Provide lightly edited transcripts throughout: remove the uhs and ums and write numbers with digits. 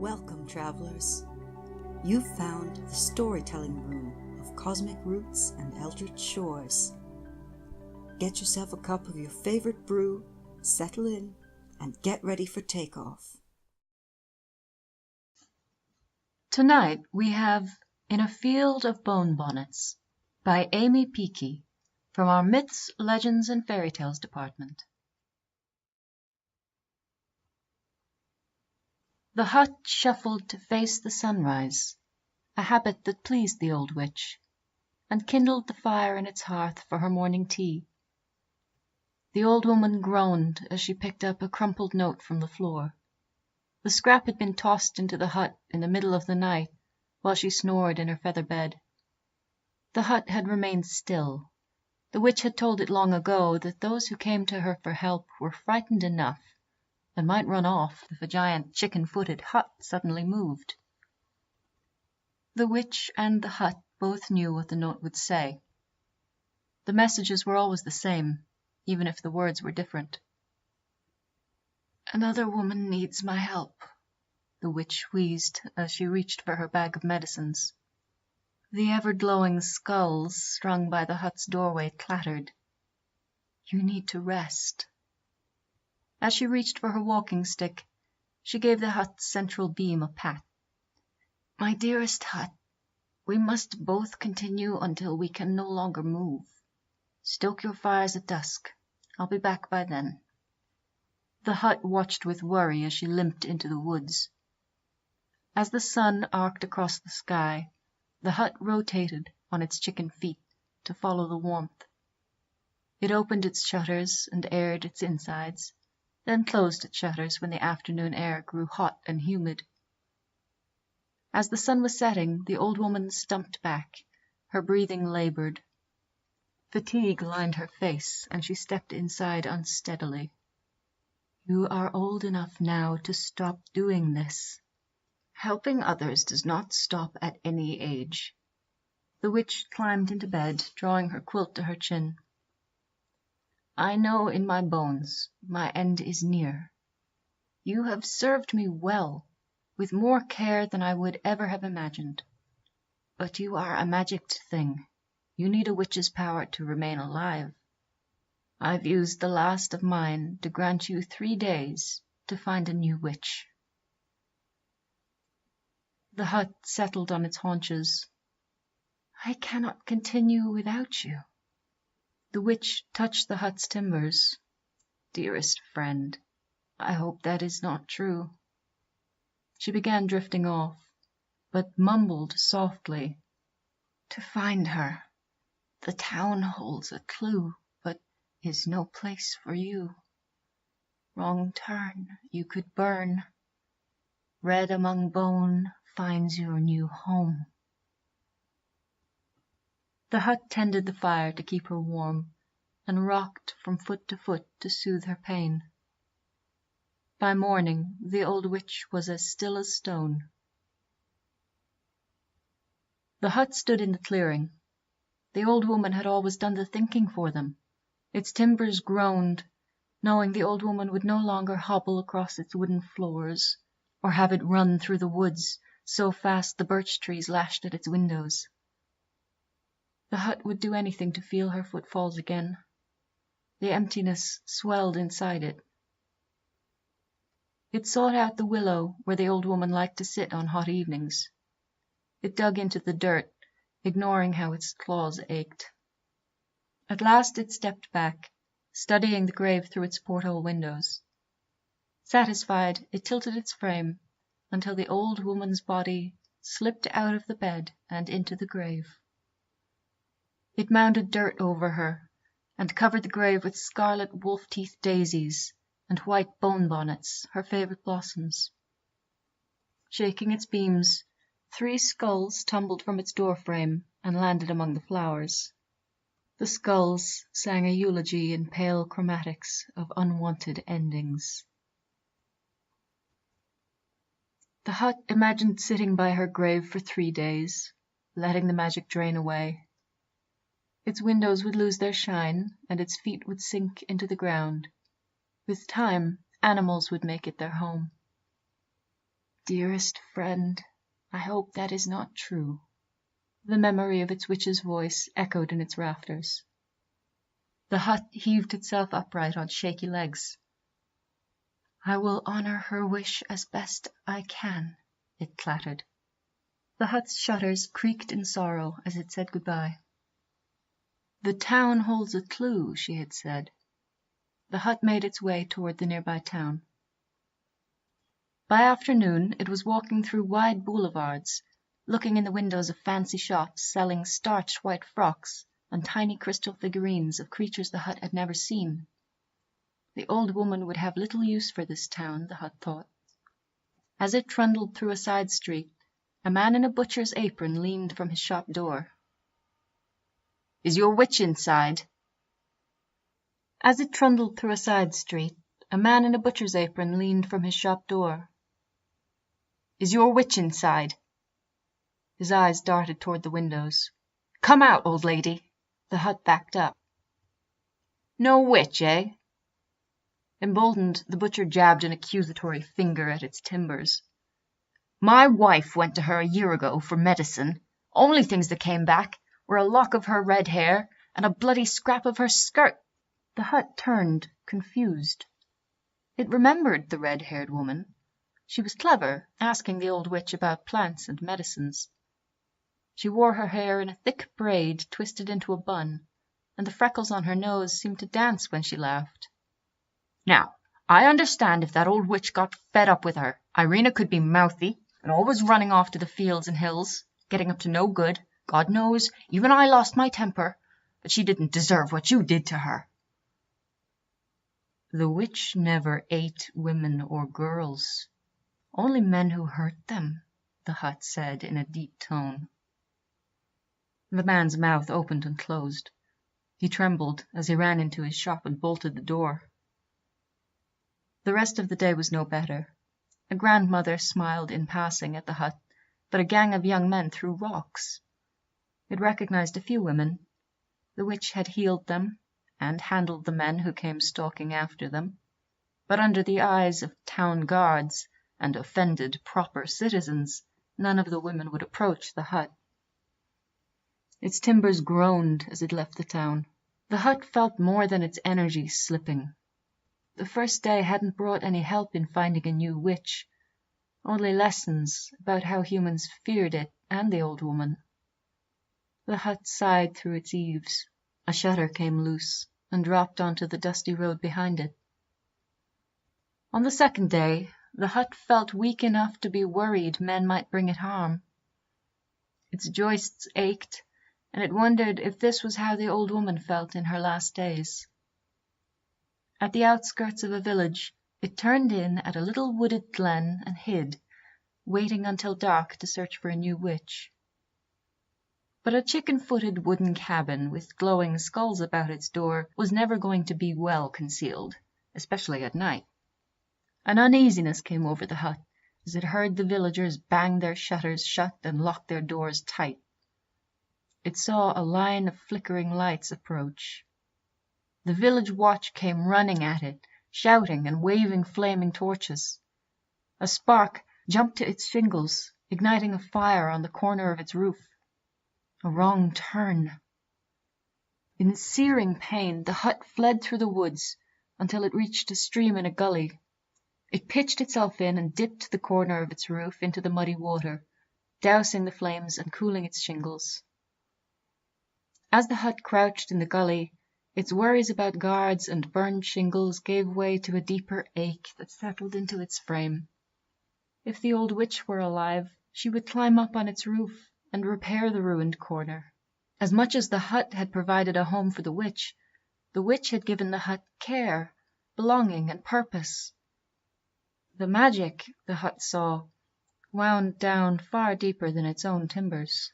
Welcome, travelers. You've found the storytelling room of cosmic roots and Eldritch shores. Get yourself a cup of your favorite brew, settle in, and get ready for takeoff. Tonight we have In a Field of Bone-Bonnets by Aimee Picchi from our Myths, Legends, and Fairy Tales department. The hut shuffled to face the sunrise, a habit that pleased the old witch, and kindled the fire in its hearth for her morning tea. The old woman groaned as she picked up a crumpled note from the floor. The scrap had been tossed into the hut in the middle of the night while she snored in her feather bed. The hut had remained still. The witch had told it long ago that those who came to her for help were frightened enough and might run off if a giant chicken-footed hut suddenly moved. The witch and the hut both knew what the note would say. The messages were always the same, even if the words were different. "Another woman needs my help," the witch wheezed as she reached for her bag of medicines. The ever-glowing skulls strung by the hut's doorway clattered. "You need to rest." As she reached for her walking stick, she gave the hut's central beam a pat. "My dearest hut, we must both continue until we can no longer move. Stoke your fires at dusk. I'll be back by then." The hut watched with worry as she limped into the woods. As the sun arced across the sky, the hut rotated on its chicken feet to follow the warmth. It opened its shutters and aired its insides, then closed its shutters when the afternoon air grew hot and humid. As the sun was setting, the old woman stumped back, her breathing labored. Fatigue lined her face, and she stepped inside unsteadily. "You are old enough now to stop doing this. Helping others does not stop at any age." The witch climbed into bed, drawing her quilt to her chin. "I know in my bones my end is near. You have served me well, with more care than I would ever have imagined. But you are a magicked thing. You need a witch's power to remain alive. I've used the last of mine to grant you 3 days to find a new witch." The hut settled on its haunches. "I cannot continue without you." The witch touched the hut's timbers. "Dearest friend, I hope that is not true." She began drifting off, but mumbled softly, "To find her, the town holds a clue, but is no place for you. Wrong turn, you could burn. Red among bone finds your new home." The hut tended the fire to keep her warm, and rocked from foot to foot to soothe her pain. By morning the old witch was as still as stone. The hut stood in the clearing. The old woman had always done the thinking for them. Its timbers groaned, knowing the old woman would no longer hobble across its wooden floors, or have it run through the woods so fast the birch trees lashed at its windows. The hut would do anything to feel her footfalls again. The emptiness swelled inside it. It sought out the willow where the old woman liked to sit on hot evenings. It dug into the dirt, ignoring how its claws ached. At last it stepped back, studying the grave through its porthole windows. Satisfied, it tilted its frame until the old woman's body slipped out of the bed and into the grave. It mounded dirt over her and covered the grave with scarlet wolf-teeth daisies and white bone-bonnets, her favorite blossoms. Shaking its beams, 3 skulls tumbled from its doorframe and landed among the flowers. The skulls sang a eulogy in pale chromatics of unwanted endings. The hut imagined sitting by her grave for 3 days, letting the magic drain away. Its windows would lose their shine, and its feet would sink into the ground. With time, animals would make it their home. Dearest friend, I hope that is not true." The memory of its witch's voice echoed in its rafters. The hut heaved itself upright on shaky legs. "I will honor her wish as best I can," it clattered. The hut's shutters creaked in sorrow as it said goodbye. "The town holds a clue," she had said. The hut made its way toward the nearby town. By afternoon it was walking through wide boulevards, looking in the windows of fancy shops selling starched white frocks and tiny crystal figurines of creatures the hut had never seen. The old woman would have little use for this town, the hut thought. As it trundled through a side street, a man in a butcher's apron leaned from his shop door. "Is your witch inside?" As it trundled through a side street, a man in a butcher's apron leaned from his shop door. "Is your witch inside?" His eyes darted toward the windows. "Come out, old lady." The hut backed up. "No witch, eh?" Emboldened, the butcher jabbed an accusatory finger at its timbers. "My wife went to her a year ago for medicine. Only things that came back were a lock of her red hair and a bloody scrap of her skirt." The hut turned, confused. It remembered the red-haired woman. She was clever, asking the old witch about plants and medicines. She wore her hair in a thick braid twisted into a bun, and the freckles on her nose seemed to dance when she laughed. "Now, I understand if that old witch got fed up with her. Irena could be mouthy, and always running off to the fields and hills, getting up to no good. God knows, even I lost my temper, but she didn't deserve what you did to her." "The witch never ate women or girls, only men who hurt them," the hut said in a deep tone. The man's mouth opened and closed. He trembled as he ran into his shop and bolted the door. The rest of the day was no better. A grandmother smiled in passing at the hut, but a gang of young men threw rocks. It recognized a few women. The witch had healed them and handled the men who came stalking after them, but under the eyes of town guards and offended proper citizens, none of the women would approach the hut. Its timbers groaned as it left the town. The hut felt more than its energy slipping. The first day hadn't brought any help in finding a new witch, only lessons about how humans feared it and the old woman. The hut sighed through its eaves. A shutter came loose and dropped onto the dusty road behind it. On the second day, the hut felt weak enough to be worried men might bring it harm. Its joists ached, and it wondered if this was how the old woman felt in her last days. At the outskirts of a village, it turned in at a little wooded glen and hid, waiting until dark to search for a new witch. But a chicken-footed wooden cabin with glowing skulls about its door was never going to be well concealed, especially at night. An uneasiness came over the hut as it heard the villagers bang their shutters shut and lock their doors tight. It saw a line of flickering lights approach. The village watch came running at it, shouting and waving flaming torches. A spark jumped to its shingles, igniting a fire on the corner of its roof. A wrong turn. In searing pain, the hut fled through the woods until it reached a stream in a gully. It pitched itself in and dipped the corner of its roof into the muddy water, dousing the flames and cooling its shingles. As the hut crouched in the gully, its worries about guards and burned shingles gave way to a deeper ache that settled into its frame. If the old witch were alive, she would climb up on its roof and repair the ruined corner. As much as the hut had provided a home for the witch had given the hut care, belonging, and purpose. The magic, the hut saw, wound down far deeper than its own timbers.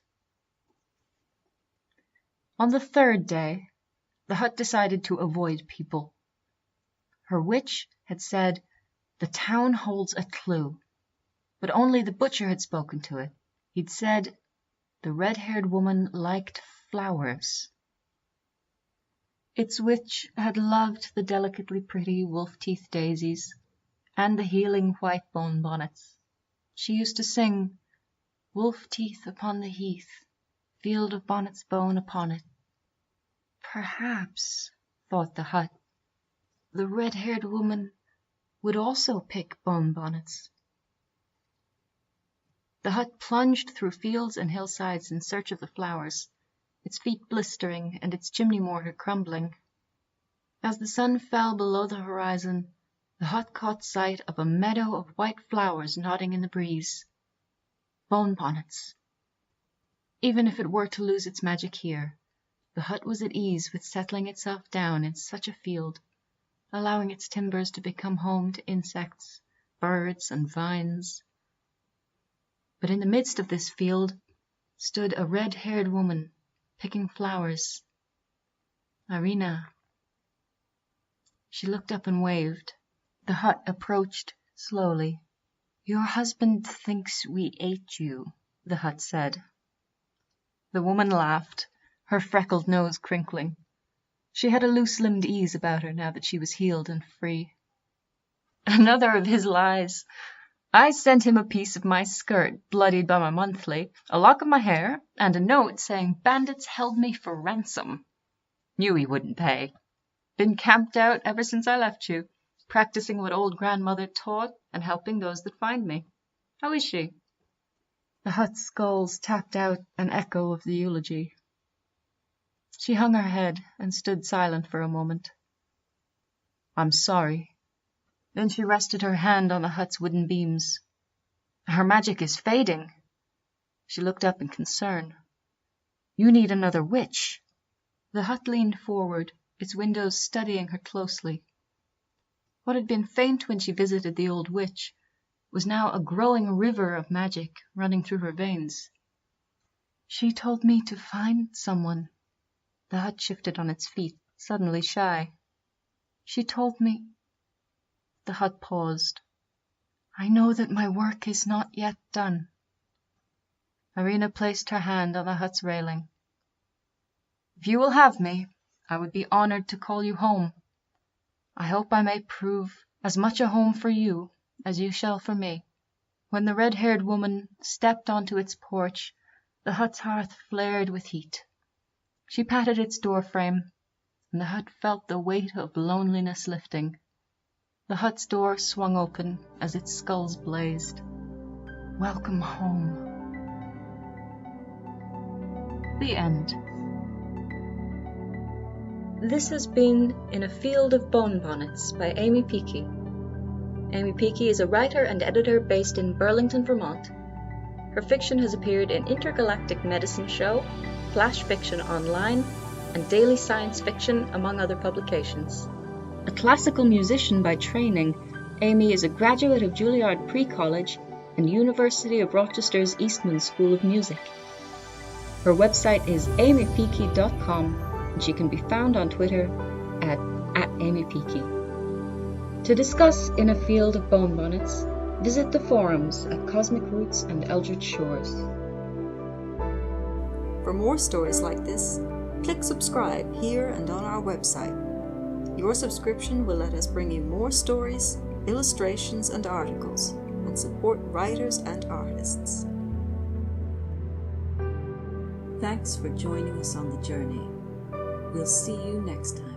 On the third day, the hut decided to avoid people. Her witch had said, "The town holds a clue," but only the butcher had spoken to it. He'd said, "The red-haired woman liked flowers." Its witch had loved the delicately pretty wolf-teeth daisies and the healing white bone-bonnets. She used to sing, "Wolf teeth upon the heath, field of bonnets bone upon it." Perhaps, thought the hut, the red-haired woman would also pick bone-bonnets. The hut plunged through fields and hillsides in search of the flowers, its feet blistering and its chimney mortar crumbling. As the sun fell below the horizon, the hut caught sight of a meadow of white flowers nodding in the breeze. Bone-bonnets. Even if it were to lose its magic here, the hut was at ease with settling itself down in such a field, allowing its timbers to become home to insects, birds, and vines. But in the midst of this field stood a red-haired woman, picking flowers. Aimee. She looked up and waved. The hut approached slowly. "Your husband thinks we ate you," the hut said. The woman laughed, her freckled nose crinkling. She had a loose-limbed ease about her now that she was healed and free. "Another of his lies. I sent him a piece of my skirt, bloodied by my monthly, a lock of my hair, and a note saying bandits held me for ransom. Knew he wouldn't pay. Been camped out ever since I left you, practicing what old grandmother taught and helping those that find me. How is she?" The hut's skulls tapped out an echo of the eulogy. She hung her head and stood silent for a moment. "I'm sorry." Then she rested her hand on the hut's wooden beams. "Her magic is fading." She looked up in concern. "You need another witch." The hut leaned forward, its windows studying her closely. What had been faint when she visited the old witch was now a growing river of magic running through her veins. "She told me to find someone." The hut shifted on its feet, suddenly shy. "She told me—" The hut paused. "I know that my work is not yet done." Aimee placed her hand on the hut's railing. "If you will have me, I would be honored to call you home. I hope I may prove as much a home for you as you shall for me." When the red-haired woman stepped onto its porch, the hut's hearth flared with heat. She patted its door frame, and the hut felt the weight of loneliness lifting. The hut's door swung open as its skulls blazed. Welcome home. The end. This has been In a Field of Bone-Bonnets by Aimee Picchi. Aimee Picchi is a writer and editor based in Burlington, Vermont. Her fiction has appeared in Intergalactic Medicine Show, Flash Fiction Online, and Daily Science Fiction, among other publications. A classical musician by training, Aimee is a graduate of Juilliard Pre-College and University of Rochester's Eastman School of Music. Her website is aimeepicchi.com, and she can be found on Twitter at @AimiePicchi. To discuss In a Field of Bone-Bonnets, visit the forums at Cosmic Roots and Eldritch Shores. For more stories like this, click subscribe here and on our website. Your subscription will let us bring you more stories, illustrations, and articles, and support writers and artists. Thanks for joining us on the journey. We'll see you next time.